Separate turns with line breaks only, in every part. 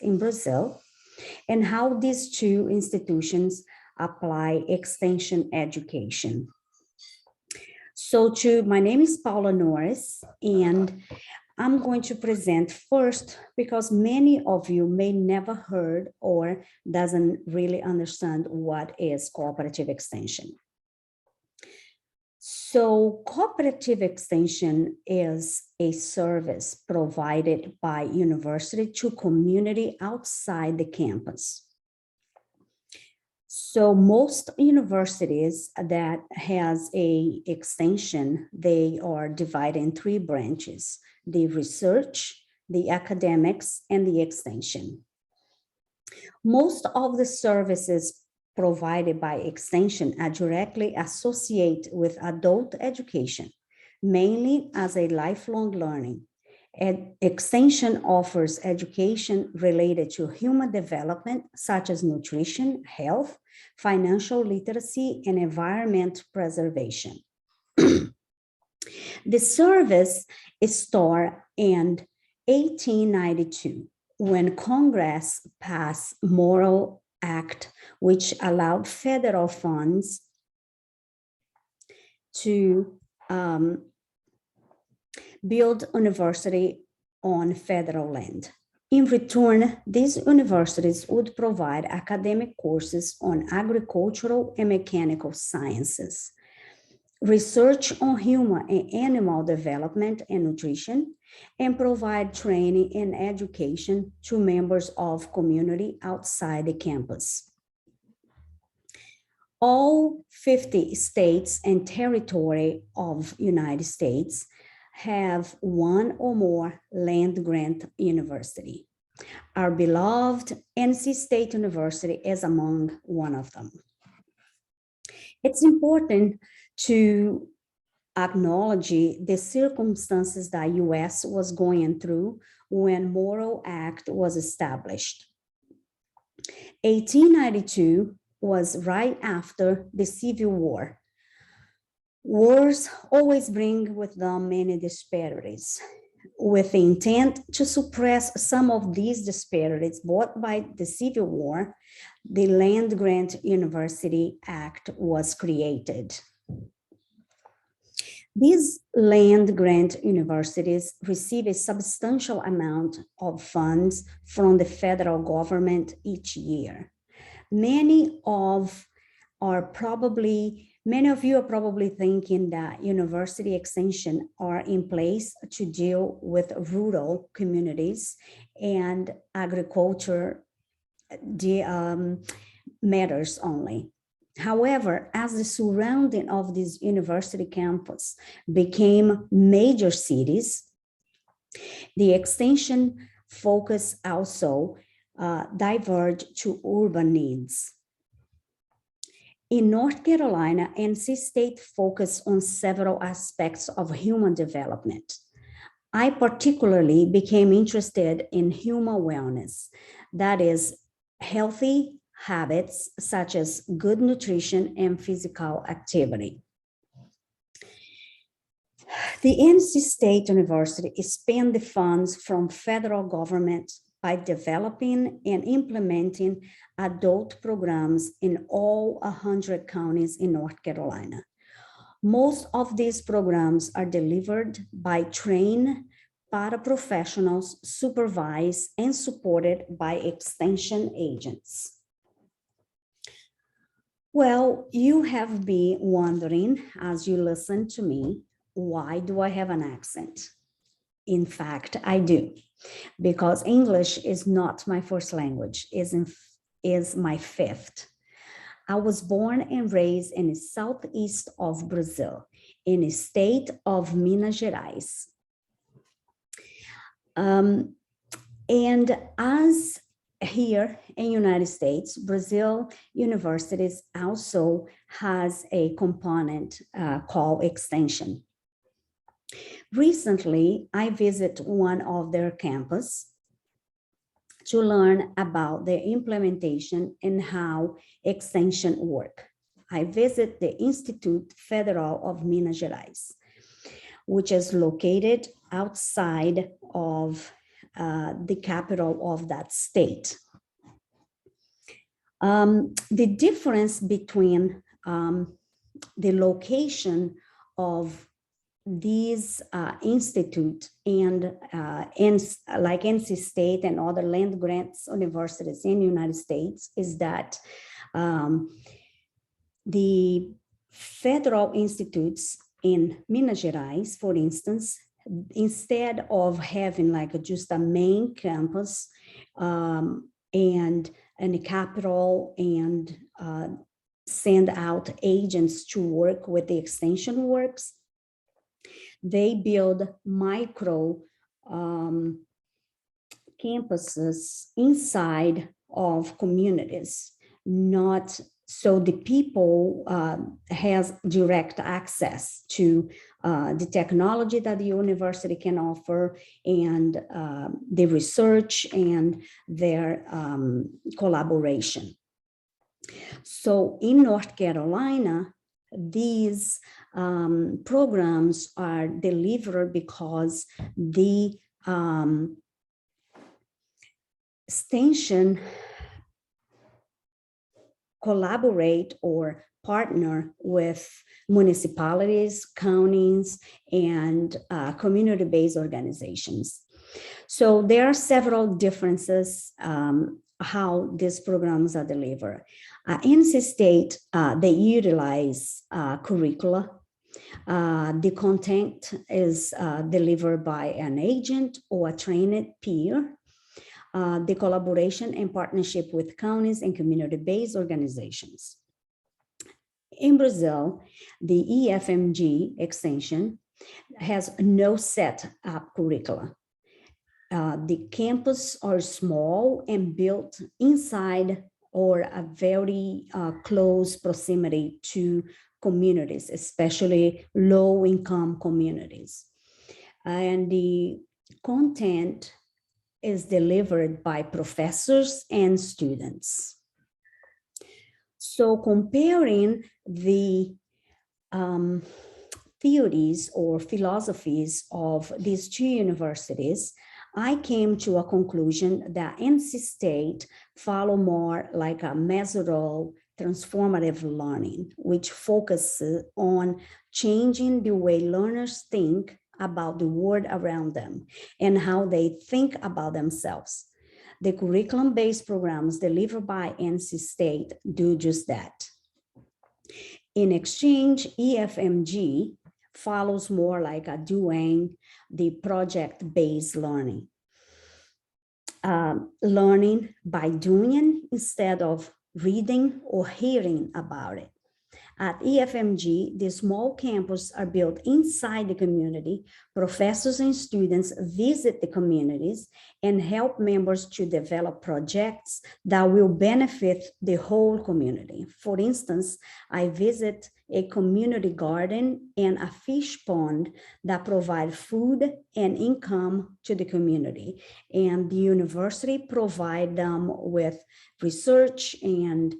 in Brazil, and how these two institutions apply extension education. My name is Paula Norris, and I'm going to present first because many of you may never heard or doesn't really understand what is cooperative extension. So cooperative extension is a service provided by university to community outside the campus. So most universities that has a extension, they are divided in three branches: the research, the academics, and the extension. Most of the services provided by extension are directly associated with adult education, mainly as a lifelong learning. And extension offers education related to human development, such as nutrition, health, financial literacy, and environment preservation. The service started in 1892 when Congress passed Morrill Act, which allowed federal funds to build university on federal land. In return, these universities would provide academic courses on agricultural and mechanical sciences, research on human and animal development and nutrition, and provide training and education to members of community outside the campus. All 50 states and territory of United States have one or more land-grant university. Our beloved NC State University is among one of them. It's important to acknowledge the circumstances that U.S. was going through when Morrill Act was established. 1892 was right after the Civil War. Wars always bring with them many disparities. With the intent to suppress some of these disparities brought by the Civil War, the Land Grant University Act was created. These land grant universities receive a substantial amount of funds from the federal government each year. Many of you are probably thinking that university extension are in place to deal with rural communities and agriculture matters only. However, as the surrounding of this university campus became major cities, the extension focus also diverged to urban needs. In North Carolina, NC State focused on several aspects of human development. I particularly became interested in human wellness, that is, healthy habits such as good nutrition and physical activity. The NC State University spent the funds from federal government by developing and implementing adult programs in all 100 counties in North Carolina. Most of these programs are delivered by trained paraprofessionals, supervised and supported by extension agents. Well, you have been wondering as you listen to me, why do I have an accent? In fact, I do, because English is not my first language, is my fifth. I was born and raised in the southeast of Brazil, in the state of Minas Gerais. And as here in United States, Brazil universities also has a component called extension. Recently, I visited one of their campus to learn about their implementation and how extension work. I visit the Institute Federal of Minas Gerais, which is located outside of the capital of that state. The difference between the location of these institute and like NC State and other land grants universities in the United States is that the federal institutes in Minas Gerais, for instance, instead of having like just a main campus and a capital and send out agents to work with the extension works, they build micro campuses inside of communities, not so the people has direct access to the technology that the university can offer and the research and their collaboration. So in North Carolina, these programs are delivered because the extension collaborate or partner with municipalities, counties, and community-based organizations. So there are several differences how these programs are delivered. NC State, they utilize curricula. The content is delivered by an agent or a trained peer. The collaboration and partnership with counties and community-based organizations. In Brazil, the IFMG extension has no set up curricula. The campus are small and built inside or a very close proximity to communities, especially low-income communities. And the content is delivered by professors and students. So comparing the theories or philosophies of these two universities, I came to a conclusion that NC State follow more like a measurable transformative learning, which focuses on changing the way learners think about the world around them and how they think about themselves. The curriculum-based programs delivered by NC State do just that. In exchange, IFMG follows more like a doing the project-based learning. Learning by doing instead of reading or hearing about it. At IFMG, the small campuses are built inside the community. Professors and students visit the communities and help members to develop projects that will benefit the whole community. For instance, I visit a community garden and a fish pond that provide food and income to the community. And the university provide them with research and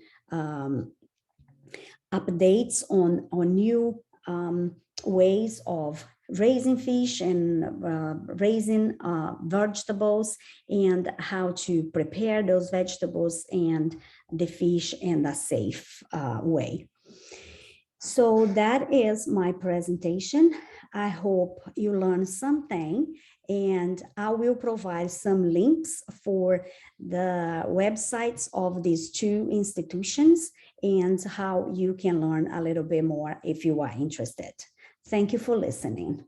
updates on new ways of raising fish and raising vegetables and how to prepare those vegetables and the fish in a safe way. So that is my presentation. I hope you learned something, and I will provide some links for the websites of these two institutions and how you can learn a little bit more if you are interested. Thank you for listening.